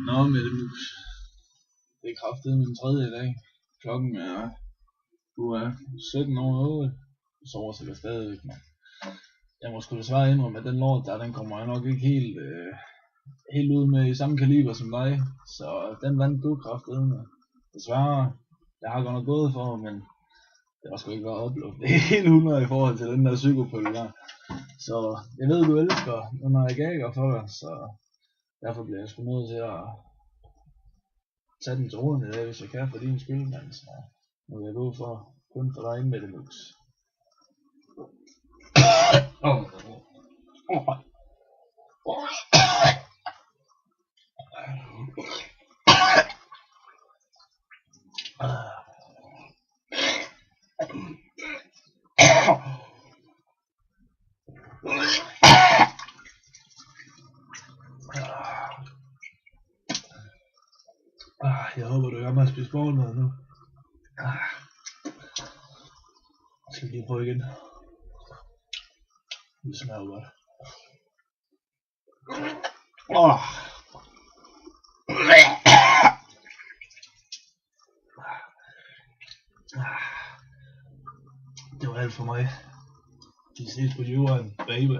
Nå, Mette Mus. Det er kraftedeme min tredje dag. Klokken er 17 over 8. Jeg sover sikkert stadigvæk, men jeg må sgu desværre indrømme, at den lort der, den kommer jeg nok ikke helt ud med i samme kaliber som dig. Så den vandt du kraftedeme. Desværre. Jeg har godt nok gået for, men det var sgu ikke været opluft. Det er helt 100 i forhold til den der psykopøl der. Så jeg ved, du elsker, når jeg gager for dig, så derfor bliver jeg sgu nødt til at tage den til roden i dag, hvis jeg kan for din skyld, men så nu vil jeg gå for kun for dig med det lux. Jeg håber du gør mig at spise morgenmad nu. Jeg skal lige prøve igen. Det smager jo godt. Det var alt for mig. Vi ses på jorden, baby.